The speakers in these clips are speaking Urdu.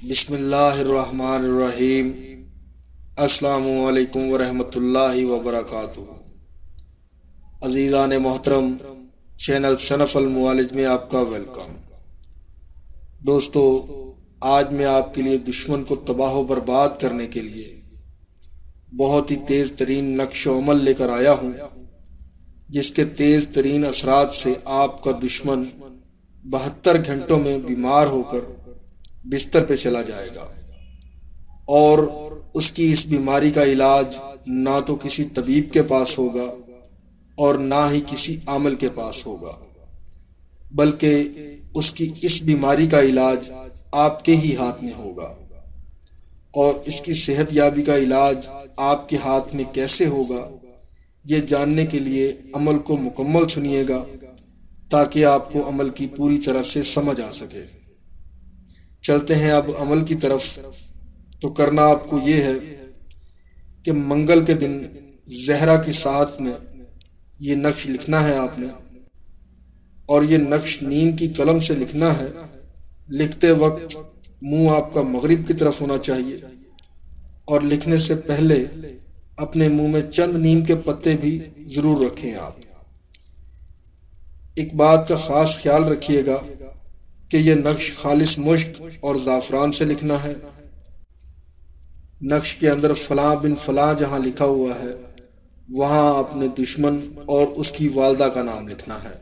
بسم اللہ الرحمن الرحیم۔ السلام علیکم ورحمۃ اللہ وبرکاتہ۔ عزیزان محترم، چینل صنف المعالج میں آپ کا ویلکم۔ دوستو، آج میں آپ کے لیے دشمن کو تباہ و برباد کرنے کے لیے بہت ہی تیز ترین نقش و عمل لے کر آیا ہوں، جس کے تیز ترین اثرات سے آپ کا دشمن 72 گھنٹوں میں بیمار ہو کر بستر پہ چلا جائے گا، اور اس کی اس بیماری کا علاج نہ تو کسی طبیب کے پاس ہوگا اور نہ ہی کسی عامل کے پاس ہوگا، بلکہ اس کی اس بیماری کا علاج آپ کے ہی ہاتھ میں ہوگا۔ اور اس کی صحت یابی کا علاج آپ کے ہاتھ میں کیسے ہوگا، یہ جاننے کے لیے عمل کو مکمل سنیے گا تاکہ آپ کو عمل کی پوری طرح سے سمجھ آ سکے۔ چلتے ہیں اب عمل کی طرف۔ تو کرنا آپ کو یہ ہے کہ منگل کے دن زہرا کی ساعت میں یہ نقش لکھنا ہے آپ نے، اور یہ نقش نیم کی قلم سے لکھنا ہے۔ لکھتے وقت منہ آپ کا مغرب کی طرف ہونا چاہیے، اور لکھنے سے پہلے اپنے منہ میں چند نیم کے پتے بھی ضرور رکھیں آپ۔ ایک بات کا خاص خیال رکھیے گا کہ یہ نقش خالص مشک اور زعفران سے لکھنا ہے۔ نقش کے اندر فلاں بن فلاں جہاں لکھا ہوا ہے، وہاں اپنے دشمن اور اس کی والدہ کا نام لکھنا ہے۔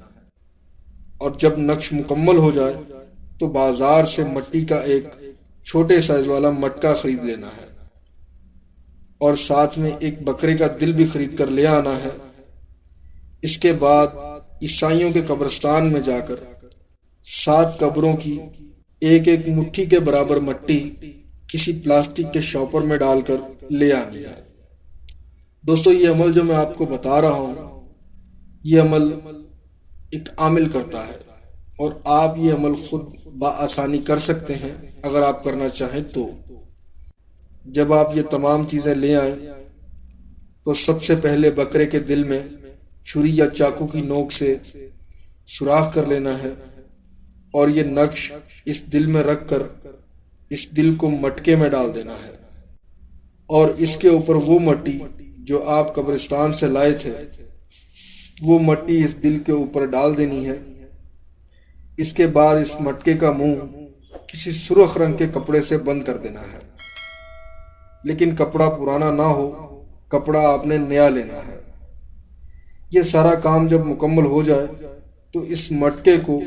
اور جب نقش مکمل ہو جائے تو بازار سے مٹی کا ایک چھوٹے سائز والا مٹکا خرید لینا ہے، اور ساتھ میں ایک بکرے کا دل بھی خرید کر لے آنا ہے۔ اس کے بعد عیسائیوں کے قبرستان میں جا کر 7 قبروں کی ایک ایک مٹھی کے برابر مٹی کسی پلاسٹک کے شاپر میں ڈال کر لے آنی ہے۔ دوستو، یہ عمل جو میں آپ کو بتا رہا ہوں، یہ عمل ایک عامل کرتا ہے، اور آپ یہ عمل خود بآسانی کر سکتے ہیں اگر آپ کرنا چاہیں تو۔ جب آپ یہ تمام چیزیں لے آئیں تو سب سے پہلے بکرے کے دل میں چھری یا چاقو کی نوک سے سوراخ کر لینا ہے، اور یہ نقش اس دل میں رکھ کر اس دل کو مٹکے میں ڈال دینا ہے، اور اس کے اوپر وہ مٹی جو آپ قبرستان سے لائے تھے، وہ مٹی اس دل کے اوپر ڈال دینی ہے۔ اس کے بعد اس مٹکے کا منہ کسی سرخ رنگ کے کپڑے سے بند کر دینا ہے، لیکن کپڑا پرانا نہ ہو، کپڑا آپ نے نیا لینا ہے۔ یہ سارا کام جب مکمل ہو جائے تو اس مٹکے کو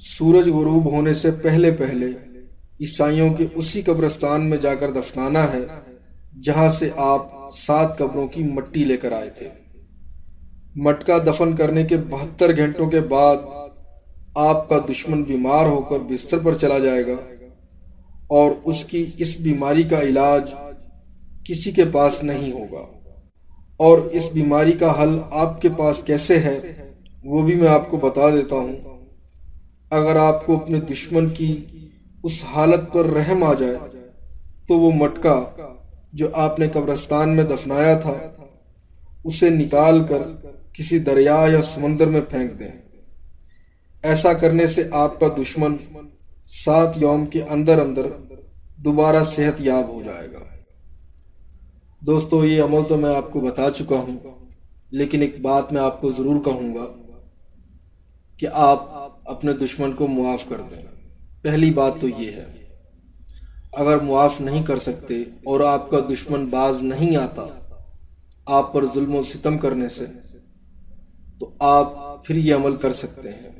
سورج غروب ہونے سے پہلے پہلے عیسائیوں کے اسی قبرستان میں جا کر دفنانا ہے جہاں سے آپ 7 قبروں کی مٹی لے کر آئے تھے۔ مٹکا دفن کرنے کے 72 گھنٹوں کے بعد آپ کا دشمن بیمار ہو کر بستر پر چلا جائے گا، اور اس کی اس بیماری کا علاج کسی کے پاس نہیں ہوگا۔ اور اس بیماری کا حل آپ کے پاس کیسے ہے وہ بھی میں آپ کو بتا دیتا ہوں۔ اگر آپ کو اپنے دشمن کی اس حالت پر رحم آ جائے تو وہ مٹکا جو آپ نے قبرستان میں دفنایا تھا، اسے نکال کر کسی دریا یا سمندر میں پھینک دیں۔ ایسا کرنے سے آپ کا دشمن 7 یوم کے اندر اندر دوبارہ صحت یاب ہو جائے گا۔ دوستو، یہ عمل تو میں آپ کو بتا چکا ہوں، لیکن ایک بات میں آپ کو ضرور کہوں گا کہ آپ اپنے دشمن کو معاف کر دیں۔ پہلی بات تو یہ ہے، اگر معاف نہیں کر سکتے اور آپ کا دشمن باز نہیں آتا آپ پر ظلم و ستم کرنے سے، تو آپ پھر یہ عمل کر سکتے ہیں۔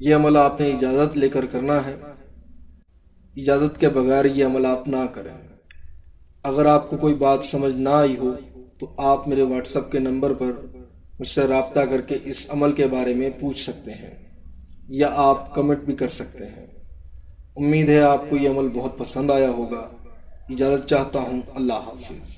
یہ عمل آپ نے اجازت لے کر کرنا ہے، اجازت کے بغیر یہ عمل آپ نہ کریں۔ اگر آپ کو کوئی بات سمجھ نہ آئی ہو تو آپ میرے واٹس ایپ کے نمبر پر مجھ سے رابطہ کر کے اس عمل کے بارے میں پوچھ سکتے ہیں، یا آپ کمنٹ بھی کر سکتے ہیں۔ امید ہے آپ کو یہ عمل بہت پسند آیا ہوگا۔ اجازت چاہتا ہوں۔ اللہ حافظ۔